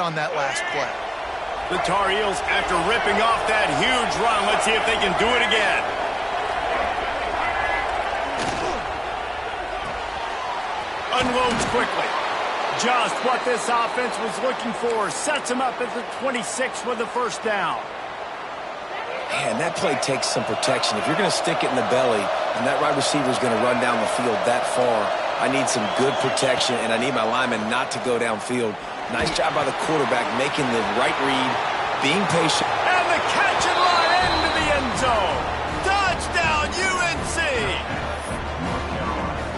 on that last play. The Tar Heels, after ripping off that huge run, let's see if they can do it again. Unloads quickly. Just what this offense was looking for. Sets him up at the 26 with the first down. Man, that play takes some protection. If you're going to stick it in the belly and that wide receiver is going to run down the field that far, I need some good protection, and I need my lineman not to go downfield. Nice job by the quarterback making the right read, being patient. And the catch and line into the end zone. Touchdown, UNC!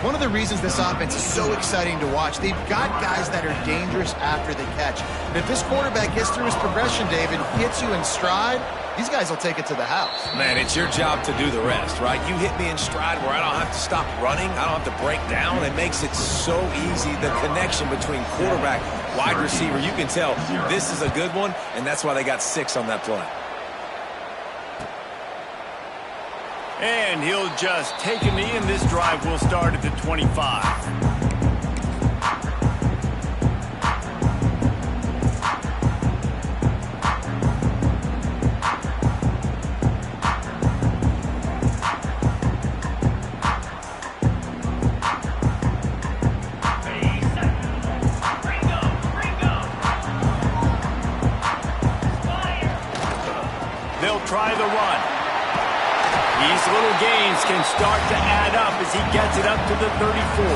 One of the reasons this offense is so exciting to watch, they've got guys that are dangerous after the catch. And if this quarterback gets through his progression, David, hits you in stride, these guys will take it to the house. Man, it's your job to do the rest, right? You hit me in stride where I don't have to stop running. I don't have to break down. It makes it so easy. The connection between quarterback, wide receiver, you can tell this is a good one, and that's why they got 6 on that play. And he'll just take a knee, and this drive will start at the 25. They'll try the run. These little gains can start to add up as he gets it up to the 34.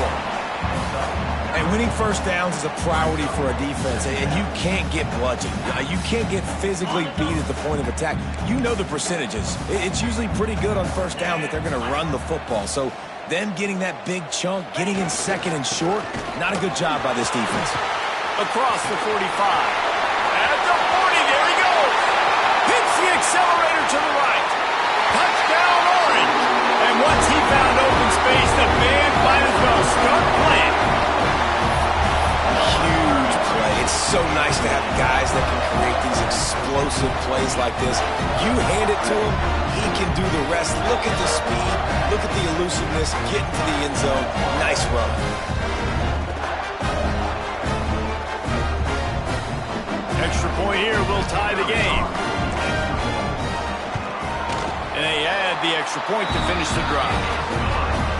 And winning first downs is a priority for a defense, and you can't get bludgeoned. You can't get physically beat at the point of attack. You know the percentages. It's usually pretty good on first down that they're going to run the football. So them getting that big chunk, getting in second and short, not a good job by this defense. Across the 45. At the 40, there he goes. Hits the accelerator to the right. Touchdown, Orange. And once he found open space, the band might as well start playing. Huge play. It's so nice to have guys that can create these explosive plays like this. You hand it to him, he can do the rest. Look at the speed. Look at the elusiveness. Get into the end zone. Nice run. Extra point here will tie the game. And they add the extra point to finish the drive.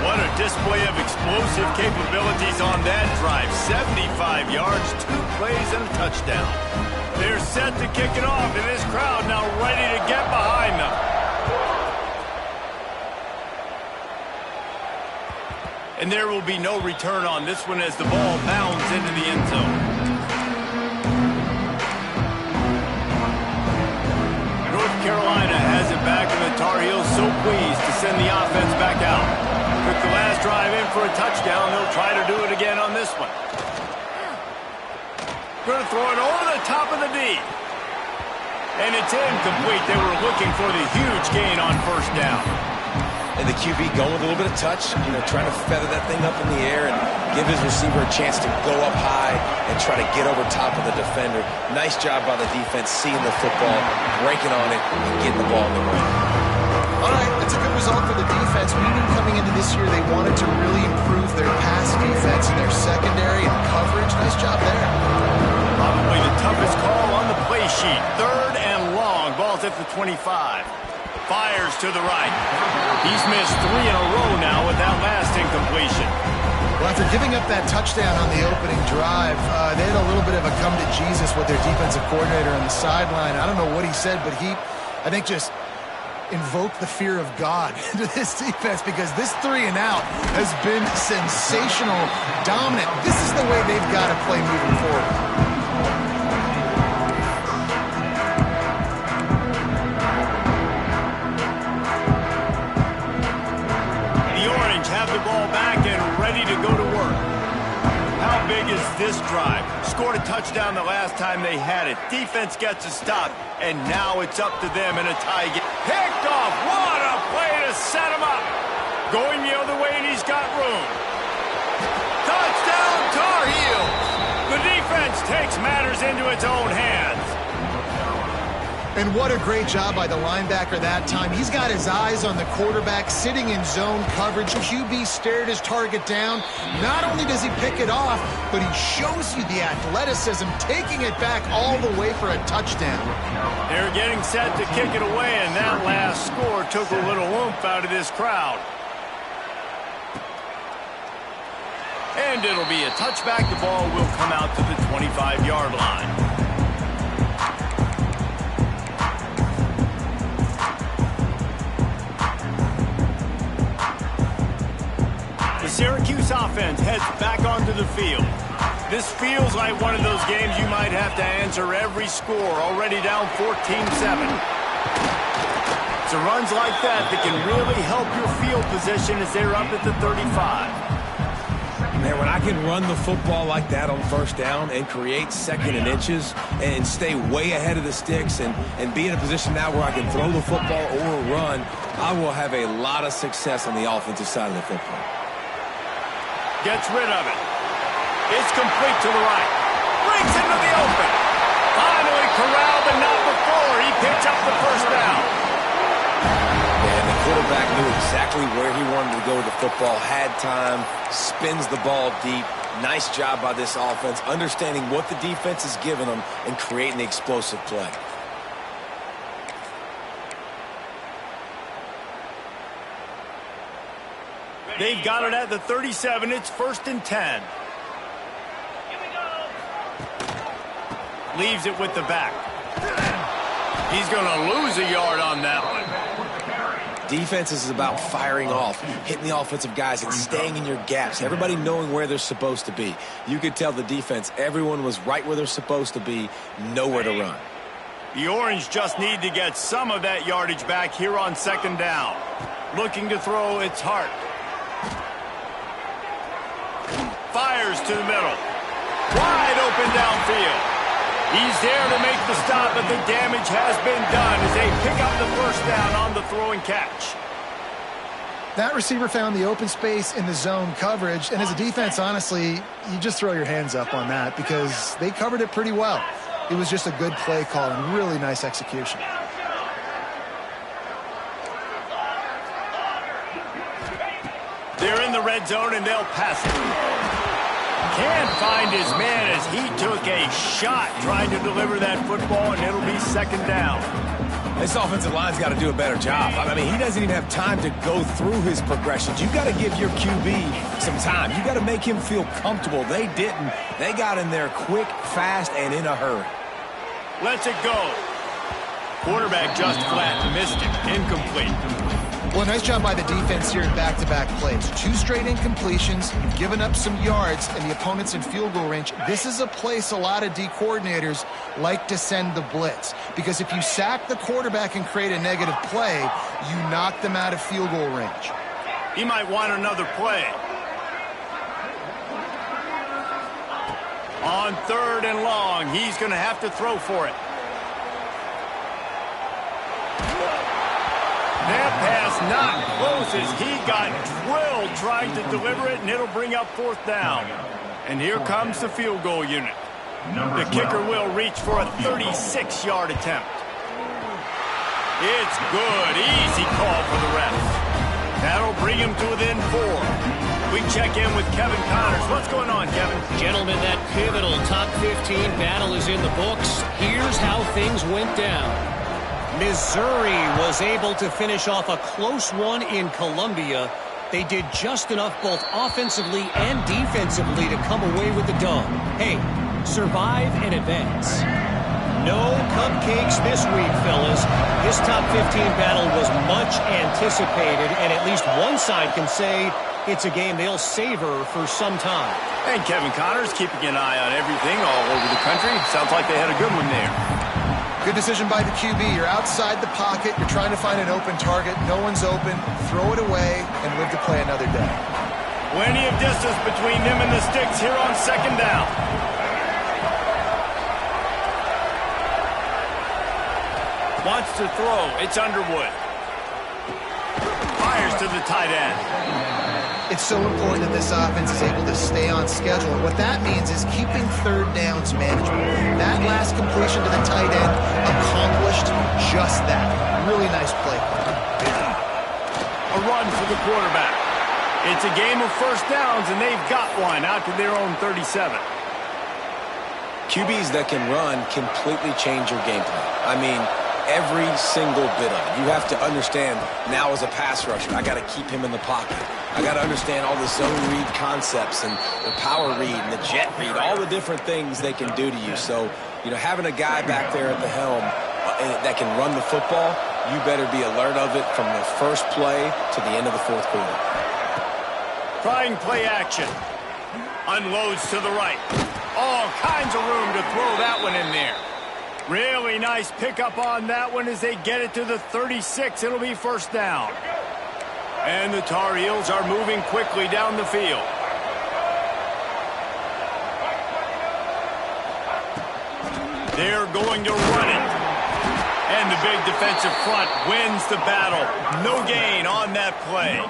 What a display of explosive capabilities on that drive. 75 yards, 2 plays, and a touchdown. They're set to kick it off, and this crowd now ready to get behind them. And there will be no return on this one as the ball bounds into the end zone. North Carolina has it back, and the Tar Heels so pleased to send the offense back out. Took the last drive in for a touchdown. They'll try to do it again on this one. Going to throw it over the top of the D. And it's incomplete. They were looking for the huge gain on first down. And the QB going with a little bit of touch, trying to feather that thing up in the air and give his receiver a chance to go up high and try to get over top of the defender. Nice job by the defense, seeing the football, breaking on it, and getting the ball in the run. All right, that's a good result for the defense. We knew coming into this year they wanted to really improve their pass defense and their secondary and coverage. Nice job there. Probably the toughest call on the play sheet. 3rd and long. Ball's at the 25. Fires to the right. He's missed 3 in a row now with that last incompletion. Well, after giving up that touchdown on the opening drive, they had a little bit of a come to Jesus with their defensive coordinator on the sideline. I don't know what he said, but he, I think, just invoked the fear of God into this defense, because this 3 and out has been sensational, dominant. This is the way they've got to play moving forward. Have the ball back and ready to go to work. How big is this drive? Scored a touchdown the last time they had it. Defense gets a stop, and now it's up to them in a tie game. Picked off. What a play to set him up. Going the other way, and he's got room. Touchdown, Tar Heels. The defense takes matters into its own hands. And what a great job by the linebacker that time. He's got his eyes on the quarterback, sitting in zone coverage. QB stared his target down. Not only does he pick it off, but he shows you the athleticism, taking it back all the way for a touchdown. They're getting set to kick it away, and that last score took a little oomph out of this crowd. And it'll be a touchback. The ball will come out to the 25-yard line. The Syracuse offense heads back onto the field. This feels like one of those games you might have to answer every score, already down 14-7. It's runs like that that can really help your field position as they're up at the 35. Man, when I can run the football like that on first down and create second and inches and stay way ahead of the sticks and be in a position now where I can throw the football or run, I will have a lot of success on the offensive side of the football. Gets rid of it. It's complete to the right. Brings into the open. Finally corralled, but not before. He picks up the first down. And the quarterback knew exactly where he wanted to go with the football, had time, spins the ball deep. Nice job by this offense, understanding what the defense is giving them and creating the explosive play. They've got it at the 37. It's 1st and 10. Leaves it with the back. He's going to lose a yard on that one. Defense is about firing off, hitting the offensive guys and staying in your gaps. Everybody knowing where they're supposed to be. You could tell the defense, everyone was right where they're supposed to be, nowhere to run. The Orange just need to get some of that yardage back here on 2nd down. Looking to throw, it's Hart. Fires to the middle. Wide open downfield. He's there to make the stop, but the damage has been done as they pick up the first down on the throw and catch. That receiver found the open space in the zone coverage, and as a defense, honestly, you just throw your hands up on that because they covered it pretty well. It was just a good play call and really nice execution. They're in the red zone, and they'll pass it. Can't find his man as he took a shot trying to deliver that football, and it'll be 2nd down. This offensive line's got to do a better job. I mean, he doesn't even have time to go through his progressions. You've got to give your QB some time. You've got to make him feel comfortable. They didn't. They got in there quick, fast, and in a hurry. Lets it go. Quarterback just flat missed it. Incomplete. Well, nice job by the defense here in back-to-back plays. 2 straight incompletions. You've given up some yards, and the opponent's in field goal range. This is a place a lot of D coordinators like to send the blitz, because if you sack the quarterback and create a negative play, you knock them out of field goal range. He might want another play. On 3rd and long, he's going to have to throw for it. That pass not close as he got drilled trying to deliver it, and it'll bring up 4th down. And here comes the field goal unit. The kicker will reach for a 36-yard attempt. It's good. Easy call for the refs. That'll bring him to within 4. We check in with Kevin Connors. What's going on, Kevin? Gentlemen, that pivotal top 15 battle is in the books. Here's how things went down. Missouri was able to finish off a close one in Columbia. They did just enough both offensively and defensively to come away with the dub. Hey, survive and advance. No cupcakes this week, fellas. This top 15 battle was much anticipated, and at least one side can say it's a game they'll savor for some time. And Kevin Connors keeping an eye on everything all over the country. Sounds like they had a good one there. Good decision by the QB. You're outside the pocket. You're trying to find an open target. No one's open. Throw it away and live to play another day. Plenty of distance between them and the sticks here on 2nd down. Wants to throw. It's Underwood. Fires to the tight end. It's so important that this offense is able to stay on schedule. And what that means is keeping third downs manageable. That last completion to the tight end accomplished just that. Really nice play. A run for the quarterback. It's a game of first downs, and they've got one out to their own 37. QBs that can run completely change your game plan. I mean, every single bit of it. You have to understand now as a pass rusher, I got to keep him in the pocket. I got to understand all the zone read concepts and the power read and the jet read, all the different things they can do to you. So, having a guy back there at the helm that can run the football, you better be alert of it from the first play to the end of the fourth quarter. Trying play action. Unloads to the right. All kinds of room to throw that one in there. Really nice pickup on that one as they get it to the 36. It'll be first down. And the Tar Heels are moving quickly down the field. They're going to run it. And the big defensive front wins the battle. No gain on that play.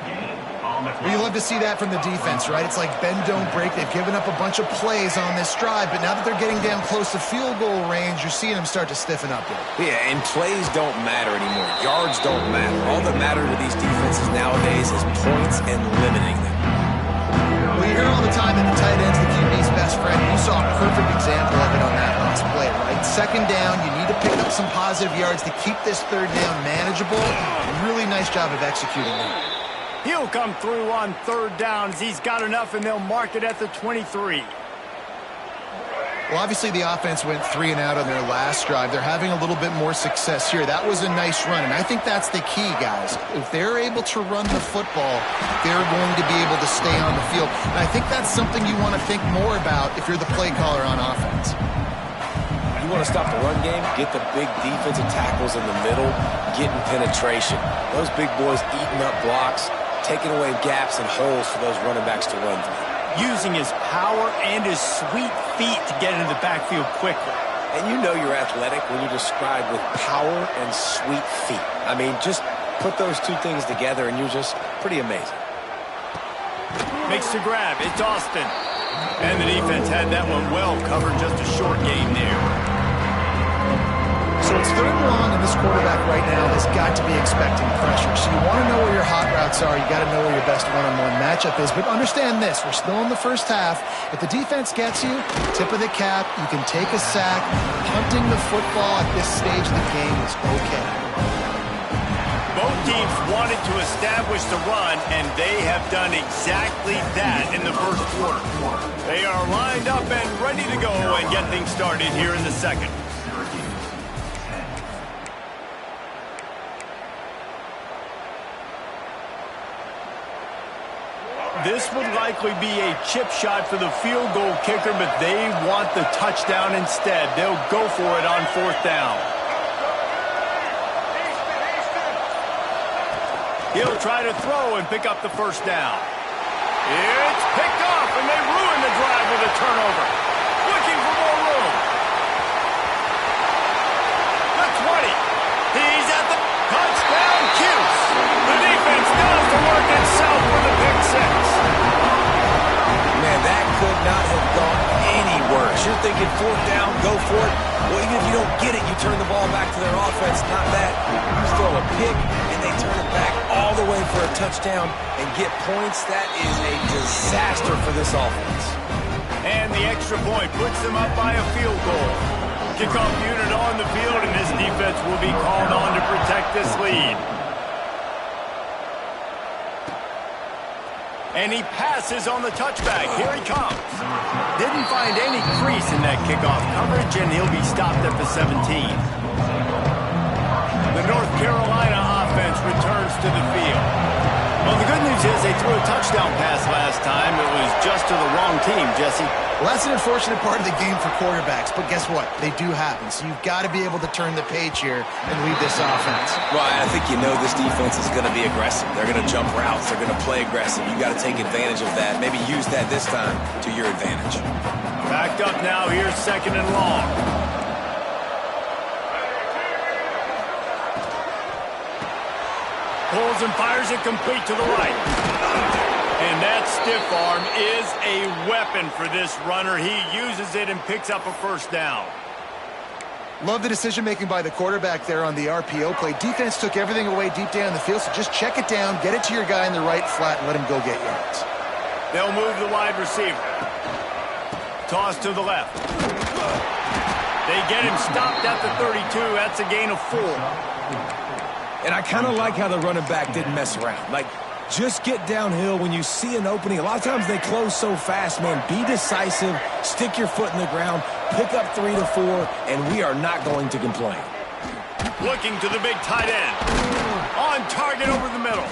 Well, you love to see that from the defense, right? It's like bend, don't break. They've given up a bunch of plays on this drive, but now that they're getting down close to field goal range, you're seeing them start to stiffen up here. Yeah, and plays don't matter anymore. Yards don't matter. All that matters with these defenses nowadays is points and limiting them. Well, you hear all the time that the tight end's the QB's best friend. You saw a perfect example of it on that last play, right? Second down, you need to pick up some positive yards to keep this third down manageable. Really nice job of executing that. He'll come through on third downs. He's got enough, and they'll mark it at the 23. Well, obviously the offense went 3 and out on their last drive. They're having a little bit more success here. That was a nice run, and I think that's the key, guys. If they're able to run the football, they're going to be able to stay on the field. And I think that's something you want to think more about if you're the play caller on offense. You want to stop the run game, get the big defensive tackles in the middle, getting penetration. Those big boys eating up blocks, taking away gaps and holes for those running backs to run through. Using his power and his sweet feet to get into the backfield quickly. And you know you're athletic when you're described with power and sweet feet. I mean, just put those two things together and you're just pretty amazing. Makes the grab. It's Austin. And the defense had that one well covered. Just a short game there. So it's third and long, and this quarterback right now has got to be expecting pressure. So you want to know where your hot routes are. You got to know where your best one-on-one matchup is. But understand this: we're still in the first half. If the defense gets you, tip of the cap. You can take a sack. Punting the football at this stage of the game is okay. Both teams wanted to establish the run, and they have done exactly that in the first quarter. They are lined up and ready to go and get things started here in the second. This would likely be a chip shot for the field goal kicker, but they want the touchdown instead. They'll go for it on fourth down. He'll try to throw and pick up the first down. It's picked off, and they ruin the drive with a turnover. Looking for more room. The 20. He's at the touchdown cue. The defense does the work itself with a pick six. Man, that could not have gone any worse. You're thinking fourth down, go for it. Well, even if you don't get it, you turn the ball back to their offense. Not that. You throw a pick, and they turn it back all the way for a touchdown and get points. That is a disaster for this offense. And the extra point puts them up by a field goal. Kickoff unit on the field, and this defense will be called on to protect this lead. And he passes on the touchback. Here he comes. Didn't find any crease in that kickoff coverage, and he'll be stopped at the 17. The North Carolina offense returns to the field. Well, the good news is they threw a touchdown pass last time. It was just to the wrong team, Jesse. Well, that's an unfortunate part of the game for quarterbacks, but guess what? They do happen. So you've got to be able to turn the page here and lead this offense. Well, I think you know this defense is going to be aggressive. They're going to jump routes. They're going to play aggressive. You got to take advantage of that. Maybe use that this time to your advantage. Backed up now. Here's second and long. Pulls and fires it complete to the right. And that stiff arm is a weapon for this runner. He uses it and picks up a first down. Love the decision-making by the quarterback there on the RPO play. Defense took everything away deep down the field, so just check it down, get it to your guy in the right flat, and let him go get yards. They'll move the wide receiver. Toss to the left. They get him stopped at the 32. That's a gain of 4. And I kind of like how the running back didn't mess around. Like, just get downhill when you see an opening. A lot of times they close so fast, man. Be decisive, stick your foot in the ground, pick up 3 to 4, and we are not going to complain. Looking to the big tight end. On target over the middle.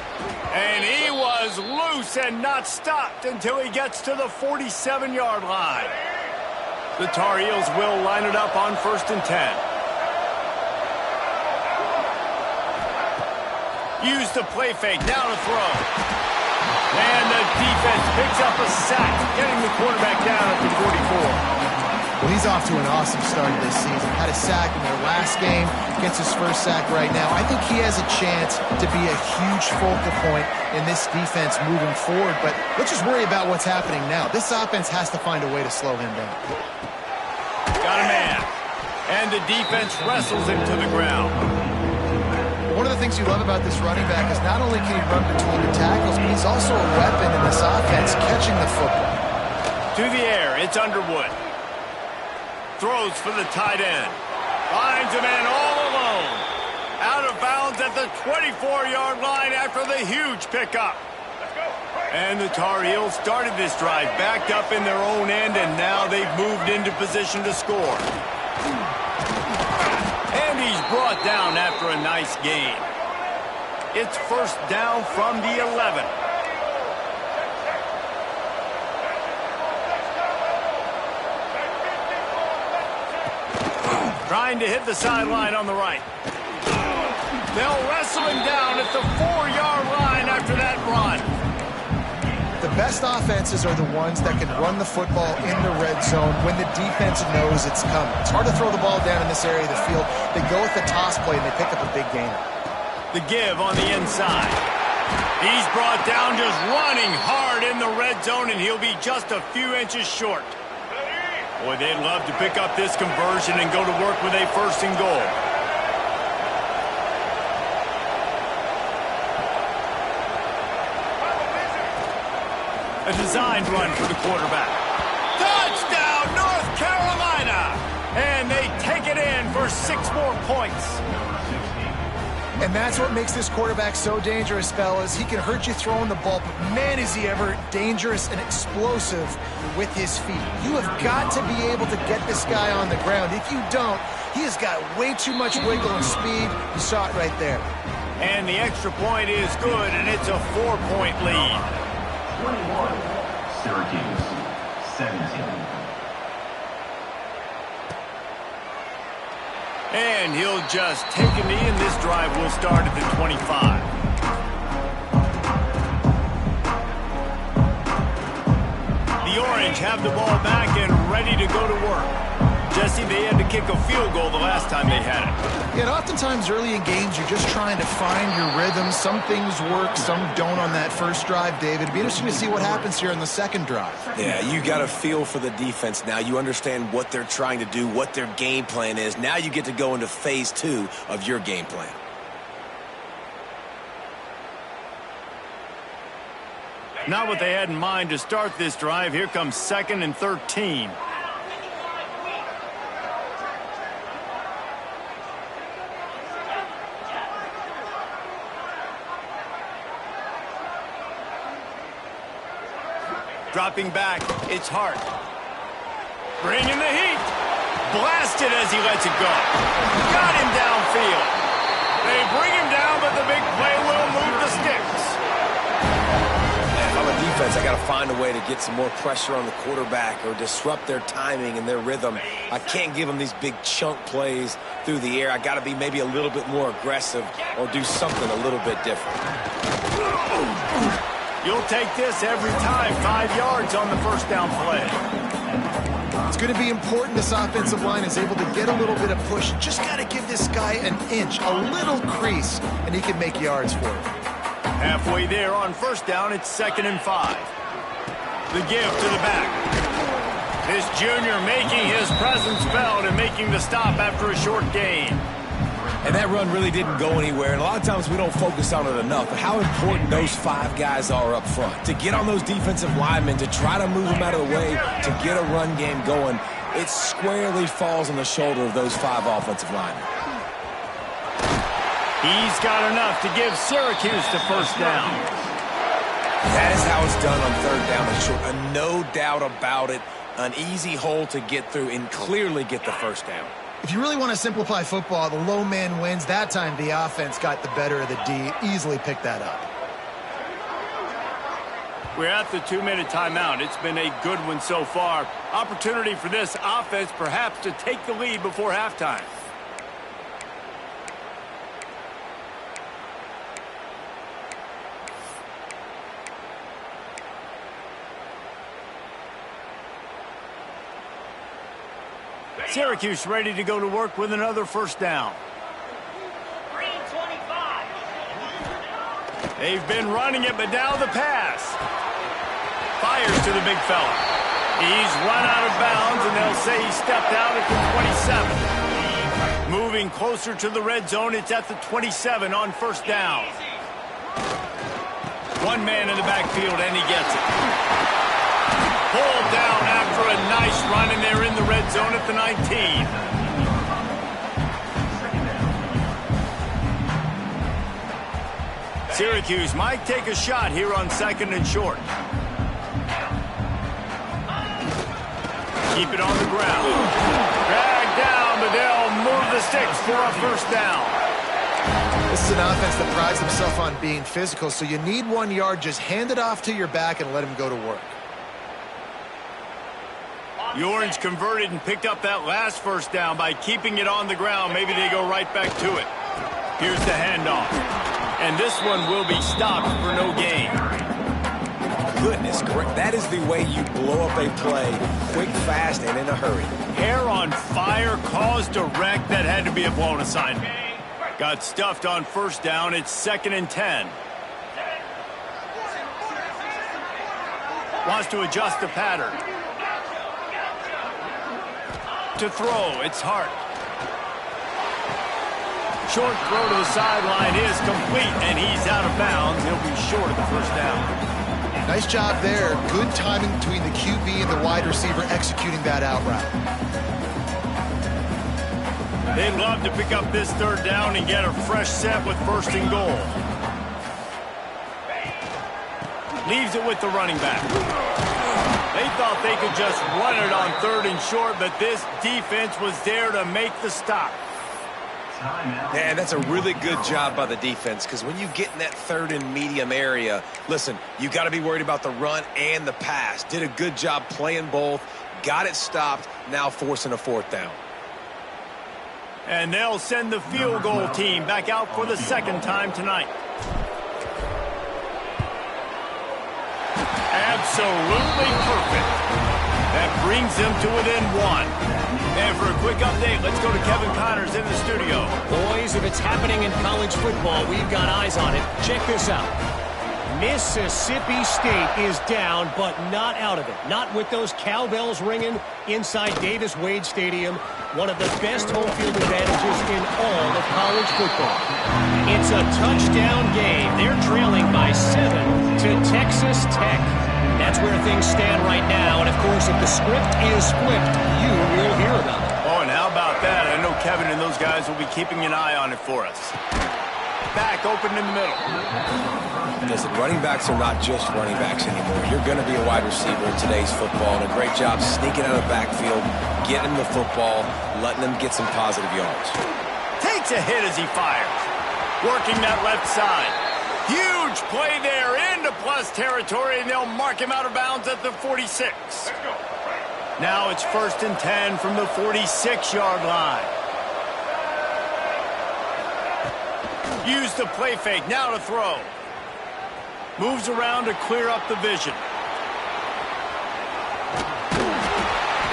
And he was loose and not stopped until he gets to the 47-yard line. The Tar Heels will line it up on 1st and 10. Use the play fake, now to throw. And the defense picks up a sack, getting the quarterback down at the 44. Well, he's off to an awesome start this season. Had a sack in their last game, gets his first sack right now. I think he has a chance to be a huge focal point in this defense moving forward, but let's just worry about what's happening now. This offense has to find a way to slow him down. Got a man. And the defense wrestles him to the ground. One of the things you love about this running back is not only can he run between the tackles, but he's also a weapon in this offense, catching the football. To the air, it's Underwood. Throws for the tight end. Finds a man all alone. Out of bounds at the 24-yard line after the huge pickup. And the Tar Heels started this drive backed up in their own end, and now they've moved into position to score. And he's brought down after a nice gain. It's 1st down from the 11. Trying to hit the sideline on the right. They'll wrestle him down at the 4-yard line after that run. The best offenses are the ones that can run the football in the red zone when the defense knows it's coming. It's hard to throw the ball down in this area of the field. They go with the toss play, and they pick up a big gain. The give on the inside. He's brought down just running hard in the red zone, and he'll be just a few inches short. Boy, they'd love to pick up this conversion and go to work with a 1st and goal. A designed run for the quarterback. Touchdown, North Carolina! And they take it in for 6 more points. And that's what makes this quarterback so dangerous, fellas. He can hurt you throwing the ball, but man, is he ever dangerous and explosive with his feet. You have got to be able to get this guy on the ground. If you don't, he has got way too much wiggle and speed. You saw it right there. And the extra point is good, and it's a 4-point lead. 21, Syracuse, 17. And he'll just take a knee, and this drive will start at the 25. The Orange have the ball back and ready to go to work. Jesse, they had to kick a field goal the last time they had it. Yeah, and oftentimes early in games, you're just trying to find your rhythm. Some things work, some don't on that first drive, David. It'd be interesting to see what happens here in the second drive. Yeah, you got a feel for the defense now. You understand what they're trying to do, what their game plan is. Now you get to go into phase 2 of your game plan. Not what they had in mind to start this drive. Here comes 2nd and 13. Dropping back, it's Hart. Bringing the heat. Blasted as he lets it go. Got him downfield. They bring him down, but the big play will move the sticks. And if I'm a defense, I got to find a way to get some more pressure on the quarterback or disrupt their timing and their rhythm. I can't give them these big chunk plays through the air. I got to be maybe a little bit more aggressive or do something a little bit different. You'll take this every time. 5 yards on the first down play. It's going to be important this offensive line is able to get a little bit of push. Just got to give this guy an inch, a little crease, and he can make yards for it. Halfway there on first down, it's 2nd and 5. The give to the back. This junior making his presence felt and making the stop after a short gain. And that run really didn't go anywhere. And a lot of times we don't focus on it enough. But how important those 5 guys are up front. To get on those defensive linemen, to try to move them out of the way, to get a run game going, it squarely falls on the shoulder of those 5 offensive linemen. He's got enough to give Syracuse the first down. That is how it's done on 3rd down and short. No doubt about it. An easy hole to get through and clearly get the first down. If you really want to simplify football, the low man wins. That time the offense got the better of the D. Easily picked that up. We're at the 2-minute timeout. It's been a good one so far. Opportunity for this offense perhaps to take the lead before halftime. Syracuse ready to go to work with another first down. They've been running it, but now the pass. Fires to the big fella. He's run out of bounds, and they'll say he stepped out at the 27. Moving closer to the red zone, it's at the 27 on first down. One man in the backfield, and he gets it. Pulled down after a nice run, and they're in the red zone at the 19. Syracuse might take a shot here on 2nd and short. Keep it on the ground. Drag down, but they'll move the sticks for a first down. This is an offense that prides themselves on being physical, so you need 1 yard. Just hand it off to your back and let him go to work. The Orange converted and picked up that last first down by keeping it on the ground. Maybe they go right back to it. Here's the handoff. And this one will be stopped for no gain. Goodness, correct. That is the way you blow up a play, quick, fast, and in a hurry. Hair on fire, caused a wreck. That had to be a blown assignment. Got stuffed on first down. It's 2nd and 10. Wants to adjust the pattern. To throw, it's Hart. Short throw to the sideline is complete, and he's out of bounds. He'll be short of the first down. Nice job there. Good timing between the QB and the wide receiver executing that out route. They'd love to pick up this 3rd down and get a fresh set with 1st and goal. Leaves it with the running back. They thought they could just run it on 3rd and short, but this defense was there to make the stop. And that's a really good job by the defense, because when you get in that 3rd and medium area, listen, you got to be worried about the run and the pass. Did a good job playing both, got it stopped, now forcing a 4th down. And they'll send the field goal team back out for the 2nd time tonight. Absolutely perfect. That brings them to within 1. And for a quick update, let's go to Kevin Connors in the studio. Boys, if it's happening in college football, we've got eyes on it. Check this out. Mississippi State is down, but not out of it. Not with those cowbells ringing inside Davis-Wade Stadium, one of the best home field advantages in all of college football. It's a touchdown game. They're trailing by 7 to Texas Tech. That's where things stand right now. And, of course, if the script is flipped, you will hear about it. Oh, and how about that? I know Kevin and those guys will be keeping an eye on it for us. Back open in the middle. Listen, running backs are not just running backs anymore. You're going to be a wide receiver in today's football, and a great job sneaking out of the backfield, getting them the football, letting them get some positive yards. Takes a hit as he fires. Working that left side. Huge play there into plus territory, and they'll mark him out of bounds at the 46. Now it's 1st and 10 from the 46-yard line. Use the play fake. Now to throw. Moves around to clear up the vision.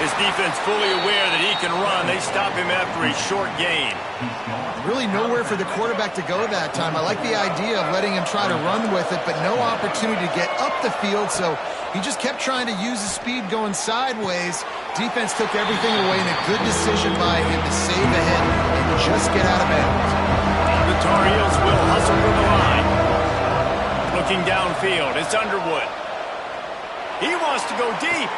His defense fully aware that he can run. They stop him after a short gain. Really nowhere for the quarterback to go that time. I like the idea of letting him try to run with it, but no opportunity to get up the field, so he just kept trying to use his speed going sideways. Defense took everything away, and a good decision by him to save ahead and just get out of bounds. The Tar Heels will hustle from the line. Looking downfield, it's Underwood. He wants to go deep.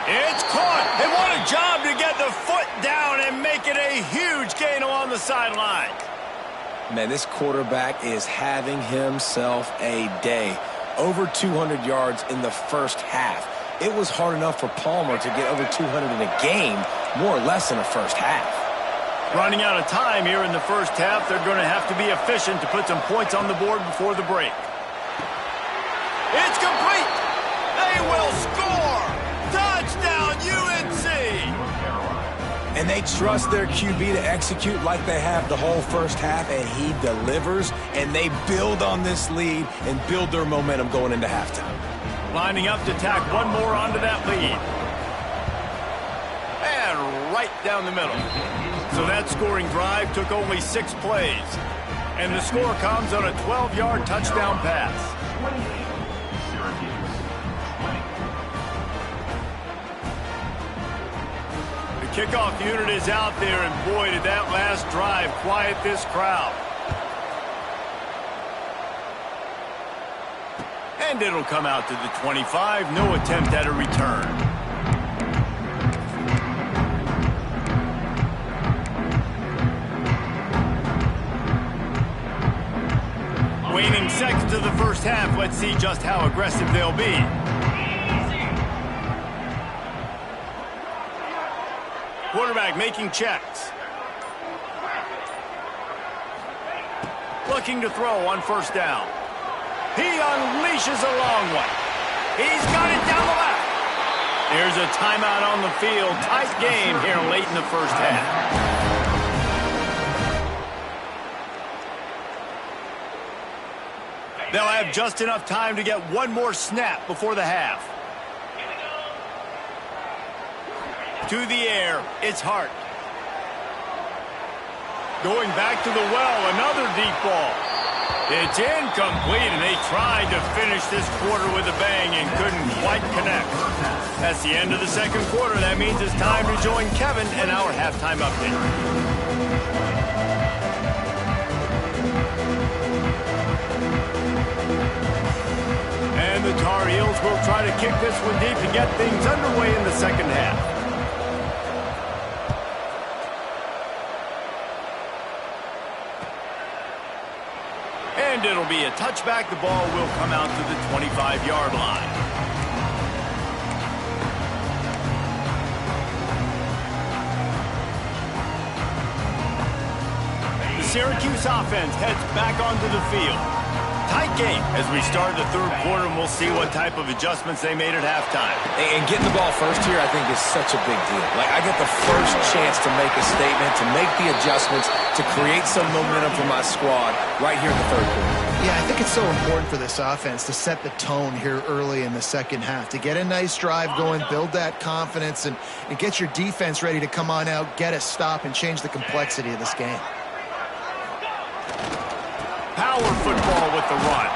It's caught. And what a job to get the foot down and make it a huge gain along the sideline. Man, this quarterback is having himself a day. Over 200 yards in the first half. It was hard enough for Palmer to get over 200 in a game, more or less in the first half. Running out of time here in the first half, they're going to have to be efficient to put some points on the board before the break. It's complete. They will score. Touchdown, UNC. And they trust their QB to execute like they have the whole first half, and he delivers, and they build on this lead and build their momentum going into halftime. Lining up to tack one more onto that lead. And right down the middle. So that scoring drive took only 6 plays. And the score comes on a 12-yard touchdown pass. Kickoff unit is out there, and boy, did that last drive quiet this crowd. And it'll come out to the 25. No attempt at a return. Waning seconds of the first half. Let's see just how aggressive they'll be. Quarterback making checks. Looking to throw on first down. He unleashes a long one. He's got it down the left. There's a timeout on the field. Tight game here late in the first half. They'll have just enough time to get one more snap before the half. To the air, it's Hart. Going back to the well, another deep ball. It's incomplete, and they tried to finish this quarter with a bang and couldn't quite connect. That's the end of the second quarter. That means it's time to join Kevin and our halftime update. And the Tar Heels will try to kick this one deep to get things underway in the second half. And it'll be a touchback. The ball will come out to the 25-yard line. The Syracuse offense heads back onto the field. Tight game as we start the third quarter, and we'll see what type of adjustments they made at halftime. And getting the ball first here, I think, is such a big deal. Like, I get the first chance to make a statement, to make the adjustments, to create some momentum for my squad right here in the third quarter. Yeah, I think it's so important for this offense to set the tone here early in the second half, to get a nice drive going, build that confidence, and get your defense ready to come on out, get a stop, and change the complexity of this game. Power football with the run.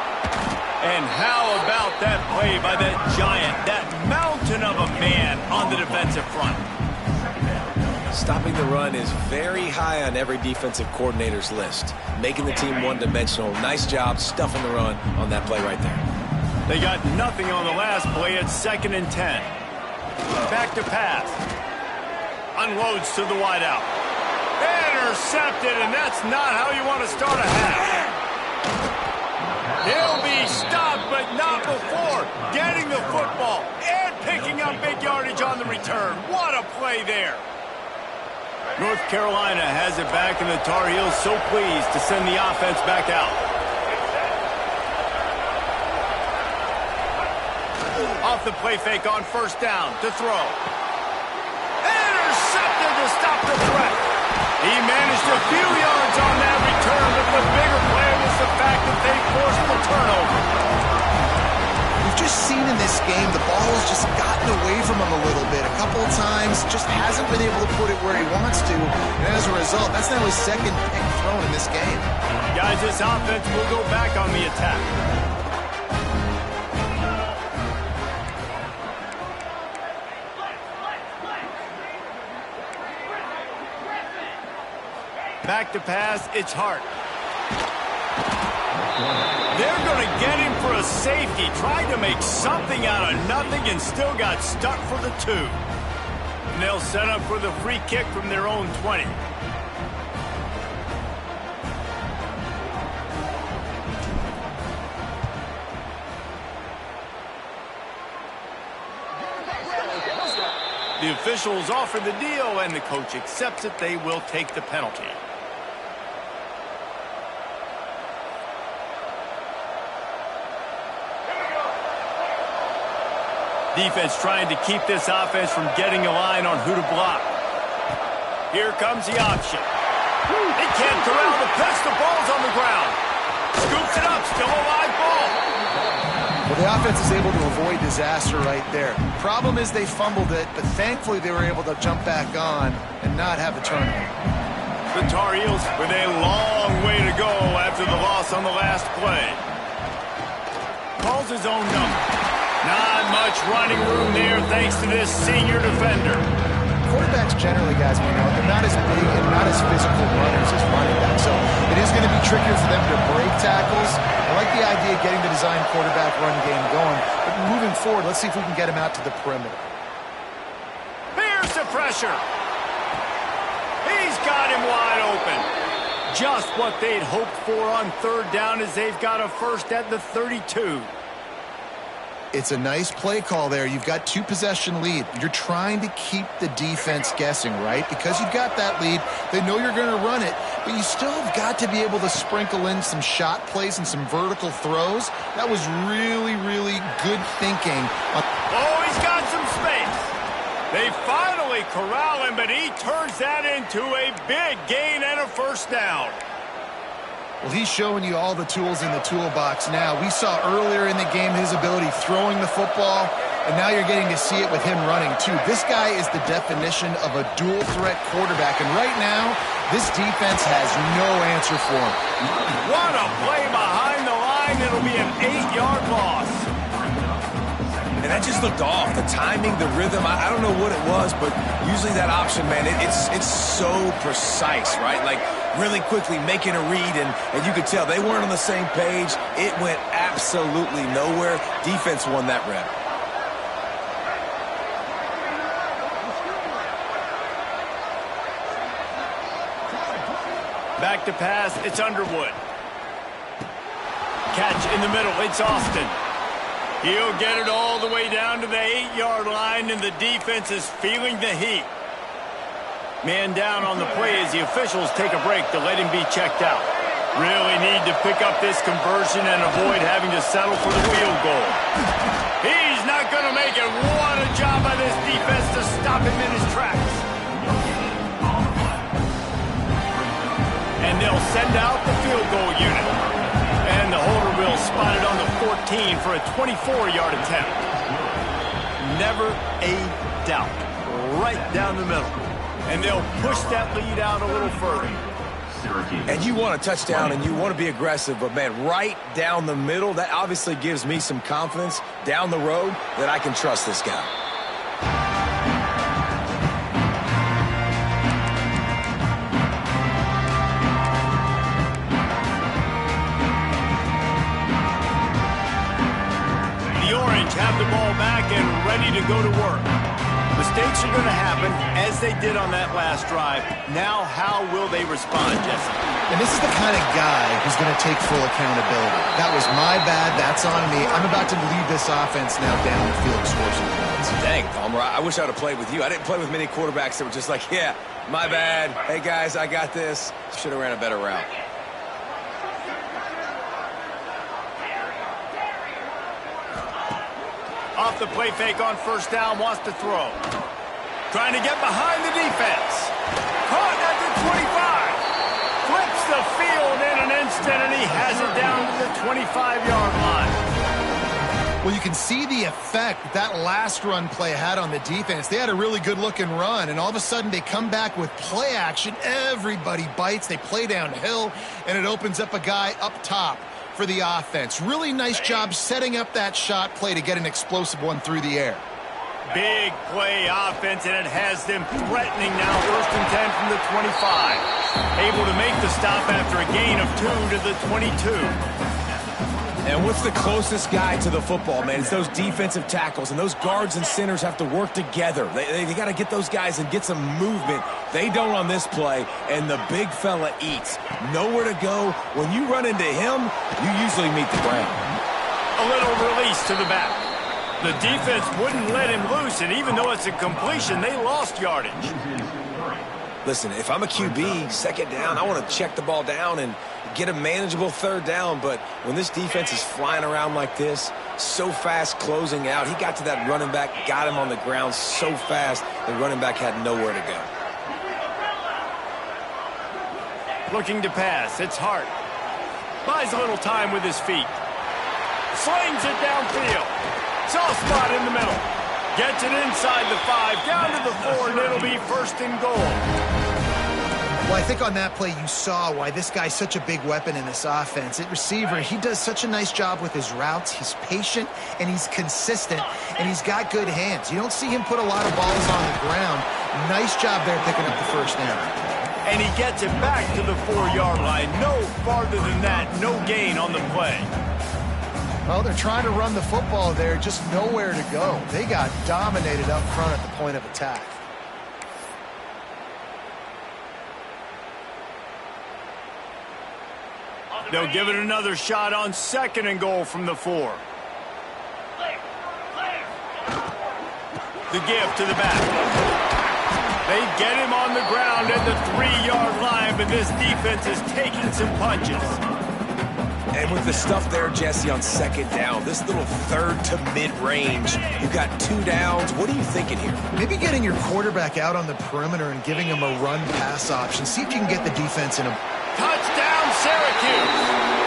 And how about that play by that giant, that mountain of a man on the defensive front? Stopping the run is very high on every defensive coordinator's list. Making the team one-dimensional. Nice job stuffing the run on that play right there. They got nothing on the last play. It's 2nd and 10. Back to pass. Unloads to the wideout. Intercepted, and that's not how you want to start a half. He'll be stopped, but not before getting the football and picking up big yardage on the return. What a play there. North Carolina has it back, and the Tar Heels so pleased to send the offense back out. Off the play fake on first down to throw. Intercepted to stop the threat. He managed a few yards on that return, but the bigger play was the fact that they forced the turnover. We've just seen in this game, the ball has just gotten away from him a little bit. A couple of times, just hasn't been able to put it where he wants to. And as a result, that's now his second pick thrown in this game. Guys, this offense will go back on the attack. Back to pass, it's Hart. They're going to get him for a safety. Tried to make something out of nothing and still got stuck for the 2. And they'll set up for the free kick from their own 20. The officials offer the deal, and the coach accepts it. They will take the penalty. Defense trying to keep this offense from getting a line on who to block. Here comes the option. They can't corral the pitch. The ball's on the ground. Scoops it up. Still a live ball. Well, the offense is able to avoid disaster right there. Problem is they fumbled it, but thankfully they were able to jump back on and not have a turnover. The Tar Heels with a long way to go after the loss on the last play. Calls his own number. Not much running room there thanks to this senior defender. Quarterbacks generally, guys, we know, they're not as big and not as physical runners as running backs. So it is going to be trickier for them to break tackles. I like the idea of getting the design quarterback run game going. But moving forward, let's see if we can get him out to the perimeter. Here's the pressure. He's got him wide open. Just what they'd hoped for on third down as they've got a first at the 32. It's a nice play call there. You've got 2-possession lead. You're trying to keep the defense guessing, right? Because you've got that lead, they know you're going to run it, but you still have got to be able to sprinkle in some shot plays and some vertical throws. That was really, really good thinking. Oh, he's got some space. They finally corral him, but he turns that into a big gain and a first down. Well, he's showing you all the tools in the toolbox now. We saw earlier in the game his ability throwing the football, and now you're getting to see it with him running, too. This guy is the definition of a dual-threat quarterback, and right now, this defense has no answer for him. What a play behind the line. It'll be an 8-yard loss. And that just looked off. The timing, the rhythm, I don't know what it was, but usually that option, man, it's so precise, right? Like, really quickly making a read, and you could tell they weren't on the same page. It went absolutely nowhere. Defense won that rep. Back to pass, it's Underwood. Catch in the middle, it's Austin. He'll get it all the way down to the 8-yard line, and the defense is feeling the heat. Man down on the play as the officials take a break to let him be checked out. Really need to pick up this conversion and avoid having to settle for the field goal. He's not going to make it. What a job by this defense to stop him in his tracks. And they'll send out the field goal unit. And the holder will spot it on the 14 for a 24-yard attempt. Never a doubt. Right down the middle. And they'll push that lead out a little further. And you want a touchdown and you want to be aggressive, but, man, right down the middle, that obviously gives me some confidence down the road that I can trust this guy. The Orange have the ball back and ready to go to work. Mistakes are going to happen, as they did on that last drive. Now, how will they respond, Jesse? And this is the kind of guy who's going to take full accountability. That was my bad. That's on me. I'm about to lead this offense now down the field to score some points. Dang, Palmer, I wish I would have played with you. I didn't play with many quarterbacks that were just like, yeah, my bad. Hey, guys, I got this. Should have ran a better route. Off the play fake on first down, wants to throw. Trying to get behind the defense. Caught at the 25. Flips the field in an instant, and he has it down to the 25-yard line. Well, you can see the effect that last run play had on the defense. They had a really good-looking run, and all of a sudden they come back with play action. Everybody bites. They play downhill, and it opens up a guy up top for the offense. Really nice job setting up that shot play to get an explosive one through the air. Big play offense, and it has them threatening now. 1st and 10 from the 25. Able to make the stop after a gain of 2 to the 22. And what's the closest guy to the football, man? It's those defensive tackles, and those guards and centers have to work together. They got to get those guys and get some movement. They don't on this play, and the big fella eats. Nowhere to go. When you run into him, you usually meet the ground. A little release to the back. The defense wouldn't let him loose, and even though it's a completion, they lost yardage. Listen, if I'm a QB, 2nd down, I want to check the ball down and get a manageable 3rd down. But when this defense is flying around like this, so fast closing out, he got to that running back, got him on the ground so fast, the running back had nowhere to go. Looking to pass, it's Hart. Buys a little time with his feet. Slings it downfield. Soft spot in the middle. Gets it inside the 5, down to the 4, and it'll be 1st and goal. Well, I think on that play you saw why this guy's such a big weapon in this offense. At receiver, he does such a nice job with his routes. He's patient, and he's consistent, and he's got good hands. You don't see him put a lot of balls on the ground. Nice job there picking up the 1st down. And he gets it back to the 4-yard line. No farther than that, no gain on the play. Well, they're trying to run the football there, just nowhere to go. They got dominated up front at the point of attack. They'll give it another shot on 2nd and goal from the 4. The give to the back. They get him on the ground at the 3-yard line, but this defense is taking some punches. And with the stuff there, Jesse, on 2nd down, this little 3rd to mid-range, you got 2 downs. What are you thinking here? Maybe getting your quarterback out on the perimeter and giving him a run-pass option. See if you can get the defense in a... Touchdown, Syracuse!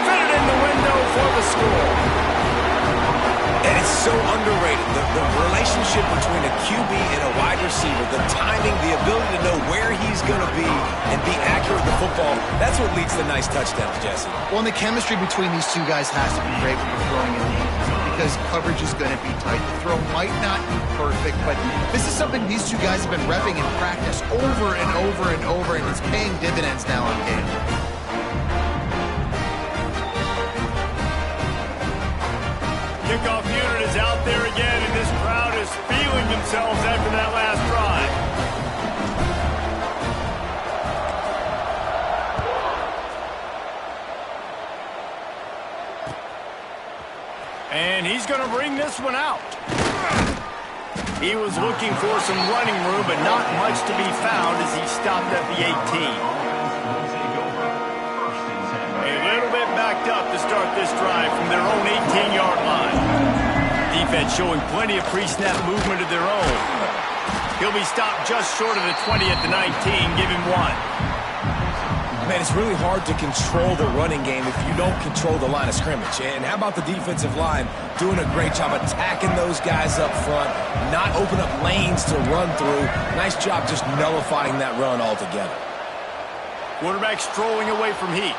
Fit it in the window for the score. And it's so underrated. The relationship between a QB and a wide receiver, the timing, the ability to know where he's going to be and be accurate with the football, that's what leads to nice touchdowns, Jesse. Well, and the chemistry between these two guys has to be great when you're throwing in the end, because coverage is going to be tight. The throw might not be perfect, but this is something these two guys have been repping in practice over and over and over, and it's paying dividends now on game. Kickoff unit is out there again, and this crowd is feeling themselves after that last drive. And he's going to bring this one out. He was looking for some running room, but not much to be found as he stopped at the 18. Backed up to start this drive from their own 18-yard line. Defense showing plenty of pre-snap movement of their own. He'll be stopped just short of the 20 at the 19. Give him 1. Man, it's really hard to control the running game if you don't control the line of scrimmage. And how about the defensive line doing a great job attacking those guys up front, not open up lanes to run through. Nice job just nullifying that run altogether. Quarterback strolling away from heat.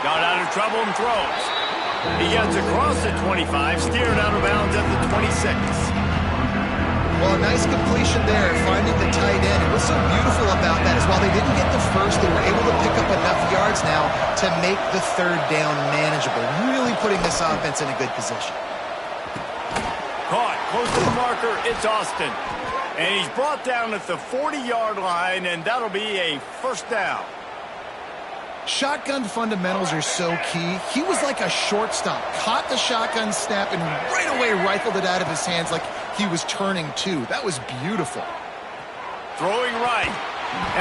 Got out of trouble and throws. He gets across the 25, steered out of bounds at the 26. Well, a nice completion there, finding the tight end. And what's so beautiful about that is while they didn't get the first, they were able to pick up enough yards now to make the 3rd down manageable, really putting this offense in a good position. Caught, close to the marker, it's Austin. And he's brought down at the 40-yard line, and that'll be a 1st down. Shotgun fundamentals are so key. He was like a shortstop, caught the shotgun snap and right away rifled it out of his hands like he was turning two. That was beautiful. Throwing right,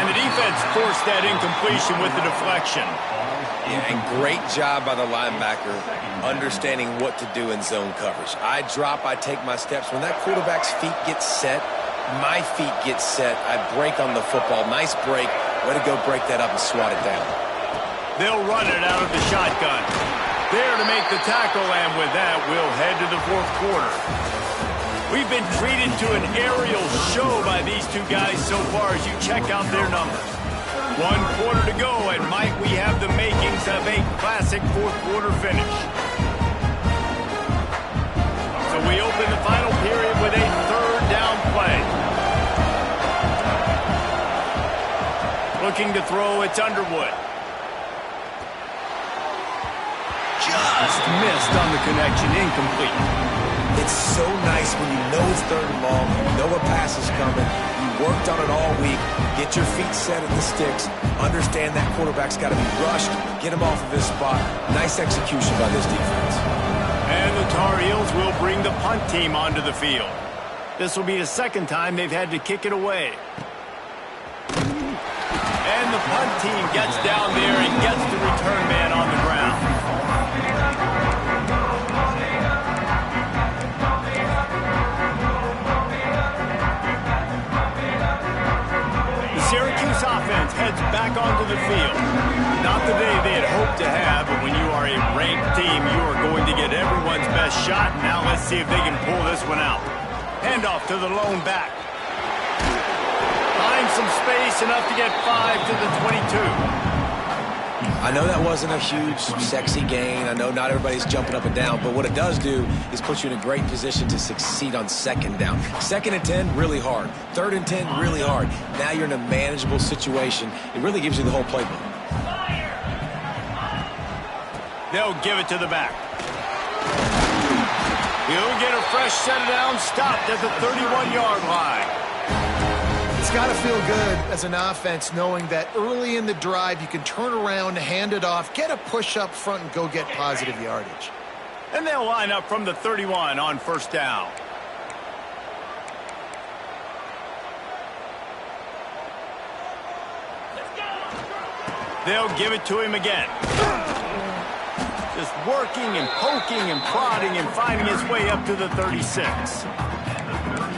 and the defense forced that incompletion with the deflection. Yeah, and great job by the linebacker understanding what to do in zone coverage. I drop, I take my steps. When that quarterback's feet get set, my feet get set, I break on the football. Nice break. Way to go break that up and swat it down. They'll run it out of the shotgun. There to make the tackle, and with that, we'll head to the fourth quarter. We've been treated to an aerial show by these two guys so far as you check out their numbers. 1 quarter to go, and might we have the makings of a classic fourth quarter finish. So we open the final period with a third down play. Looking to throw, it's Underwood. Just missed on the connection, incomplete. It's so nice when you know it's third and long, you know a pass is coming, you worked on it all week, get your feet set at the sticks, understand that quarterback's got to be rushed, get him off of his spot. Nice execution by this defense. And the Tar Heels will bring the punt team onto the field. This will be the second time they've had to kick it away. And the punt team gets down there and gets the return man on the ground. The Syracuse offense heads back onto the field. Not the day they had hoped to have, but when you are a ranked team, you are going to get everyone's best shot. Now let's see if they can pull this one out. Handoff to the lone back. Find some space, enough to get 5 to the 22. I know that wasn't a huge, sexy gain. I know not everybody's jumping up and down, but what it does do is put you in a great position to succeed on second down. 2nd and 10, really hard. 3rd and 10, really hard. Now you're in a manageable situation. It really gives you the whole playbook. They'll give it to the back. He'll get a fresh set down, stopped at the 31-yard line. It's got to feel good as an offense knowing that early in the drive you can turn around, hand it off, get a push up front, and go get positive yardage. And they'll line up from the 31 on first down. They'll give it to him again. Just working and poking and prodding and finding his way up to the 36.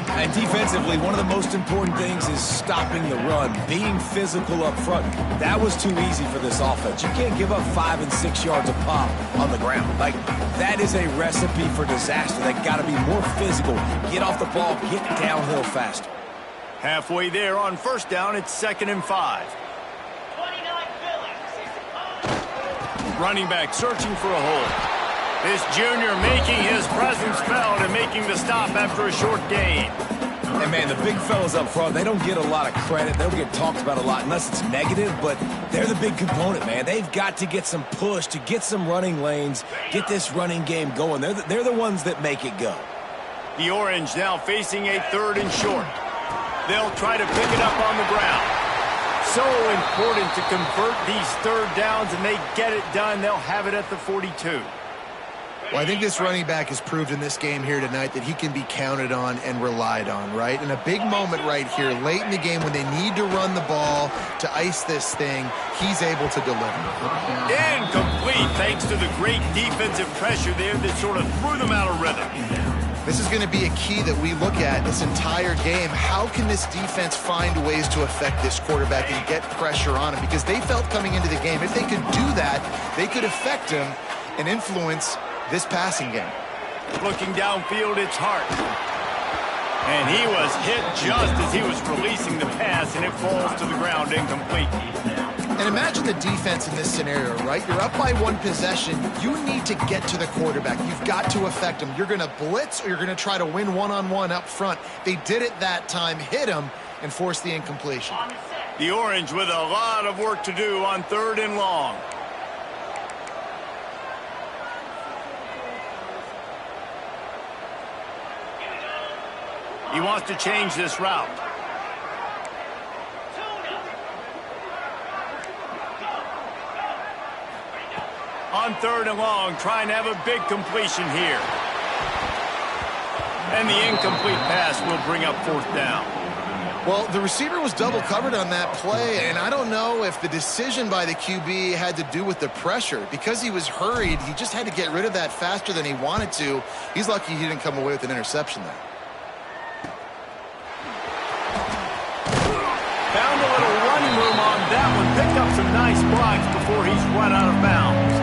And defensively, one of the most important things is stopping the run, being physical up front. That was too easy for this offense. You can't give up 5 and 6 yards of pop on the ground. Like, that is a recipe for disaster. They got to be more physical, get off the ball, get downhill faster. Halfway there on first down, it's 2nd and 5. Running back searching for a hole. This junior making his presence felt and making the stop after a short gain. And, man, the big fellas up front, they don't get a lot of credit. They don't get talked about a lot unless it's negative, but they're the big component, man. They've got to get some push to get some running lanes, get this running game going. They're the ones that make it go. The Orange now facing a 3rd and short. They'll try to pick it up on the ground. So important to convert these 3rd downs, and they get it done. They'll have it at the 42. Well, I think this running back has proved in this game here tonight that he can be counted on and relied on, right? In a big moment right here, late in the game when they need to run the ball to ice this thing, he's able to deliver. Incomplete thanks to the great defensive pressure there that sort of threw them out of rhythm. This is going to be a key that we look at this entire game. How can this defense find ways to affect this quarterback and get pressure on him? Because they felt coming into the game, if they could do that, they could affect him and influence this passing game. Looking downfield, it's Hart. And he was hit just as he was releasing the pass, and it falls to the ground incomplete. And imagine the defense in this scenario, right? You're up by 1 possession. You need to get to the quarterback. You've got to affect him. You're going to blitz or you're going to try to win one-on-one up front. They did it that time, hit him, and forced the incompletion. The Orange with a lot of work to do on 3rd and long. He wants to change this route. On 3rd and long, trying to have a big completion here. And the incomplete pass will bring up 4th down. Well, the receiver was double covered on that play, and I don't know if the decision by the QB had to do with the pressure. Because he was hurried, he just had to get rid of that faster than he wanted to. He's lucky he didn't come away with an interception there. Found a little running room on that one. Picked up some nice blocks before he's run out of bounds.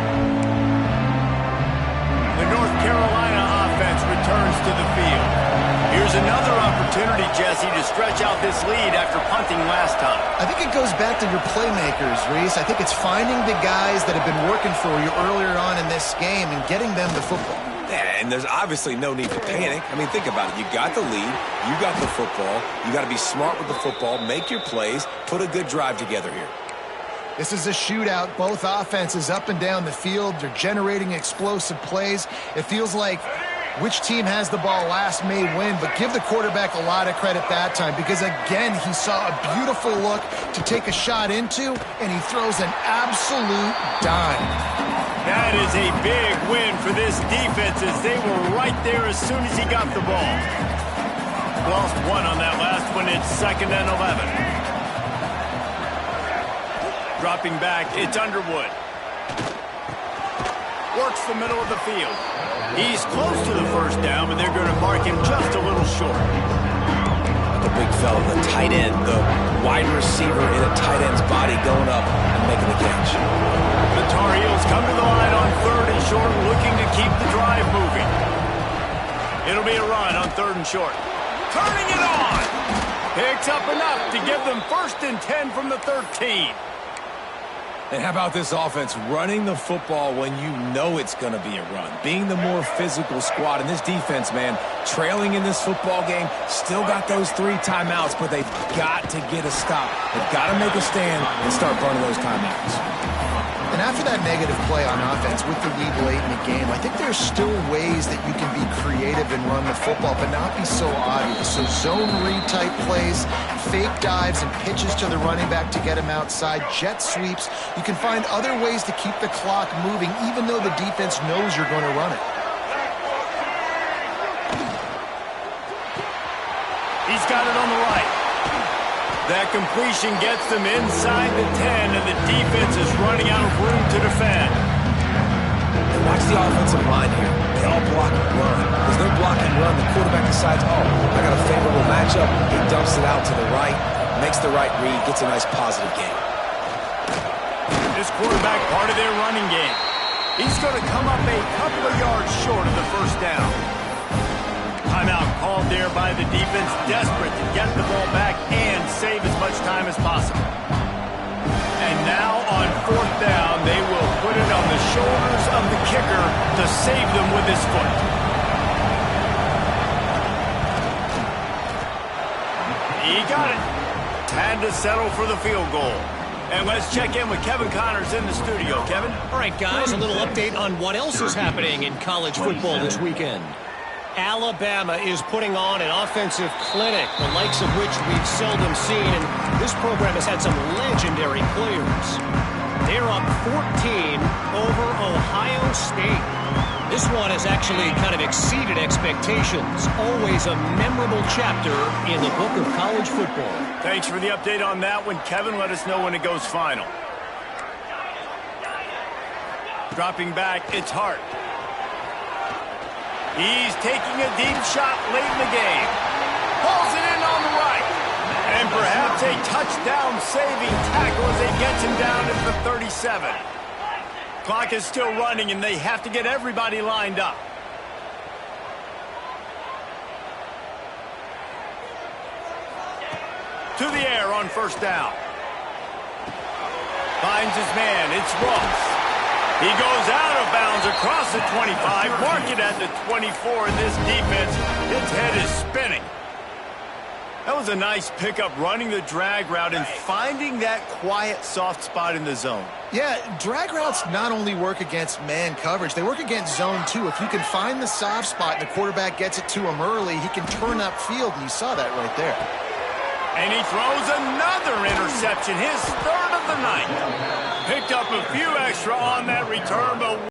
to the field. Here's another opportunity, Jesse, to stretch out this lead after punting last time. I think it goes back to your playmakers, Reese. I think it's finding the guys that have been working for you earlier on in this game and getting them the football. Yeah, and there's obviously no need to panic. I mean, think about it. You got the lead. You got the football. You got to be smart with the football, make your plays, put a good drive together here. This is a shootout. Both offenses up and down the field. They're generating explosive plays. It feels like which team has the ball last may win, but give the quarterback a lot of credit that time because, again, he saw a beautiful look to take a shot into, and he throws an absolute dime. That is a big win for this defense as they were right there as soon as he got the ball. Lost one on that last one. It's 2nd and 11. Dropping back, it's Underwood. Works the middle of the field. He's close to the first down, but they're going to mark him just a little short. The big fella, the tight end, the wide receiver in a tight end's body going up and making the catch. The Tar Heels come to the line on 3rd and short, looking to keep the drive moving. It'll be a run on 3rd and short. Turning it on! Picks up enough to give them 1st and 10 from the 13. And how about this offense running the football when you know it's going to be a run? Being the more physical squad. And this defense, man, trailing in this football game, still got those 3 timeouts, but they've got to get a stop. They've got to make a stand and start burning those timeouts. And after that negative play on offense with the lead late in the game, I think there's still ways that you can be creative and run the football, but not be so obvious. So zone read type plays, fake dives and pitches to the running back to get him outside, jet sweeps. You can find other ways to keep the clock moving, even though the defense knows you're going to run it. He's got it on the right. That completion gets them inside the 10, and the defense is running out of room to defend. And watch the offensive line here. They all block and run. As they're blocking and run, the quarterback decides, oh, I got a favorable matchup. He dumps it out to the right, makes the right read, gets a nice positive gain. This quarterback part of their running game. He's going to come up a couple of yards short of the first down. Timeout called there by the defense, desperate to get the ball back and save as much time as possible. And now on 4th down, they will put it on the shoulders of the kicker to save them with his foot. He got it. Had to settle for the field goal. And let's check in with Kevin Connors in the studio. Kevin? All right, guys, a little update on what else is happening in college football this weekend. Alabama is putting on an offensive clinic, the likes of which we've seldom seen, and this program has had some legendary players. They're up 14 over Ohio State. This one has actually kind of exceeded expectations. Always a memorable chapter in the book of college football. Thanks for the update on that one, Kevin. Let us know when it goes final. Dropping back, it's Hart. He's taking a deep shot late in the game. Pulls it in on the right. And perhaps a touchdown-saving tackle as they get him down at the 37. Clock is still running, and they have to get everybody lined up. To the air on 1st down. Finds his man. It's Ross. He goes out of bounds across the 25, mark it at the 24, and this defense, its head is spinning. That was a nice pickup, running the drag route and finding that quiet, soft spot in the zone. Yeah, drag routes not only work against man coverage, they work against zone too. If you can find the soft spot and the quarterback gets it to him early, he can turn upfield, and you saw that right there. And he throws another interception, his 3rd of the night. Picked up a few extra on that return, but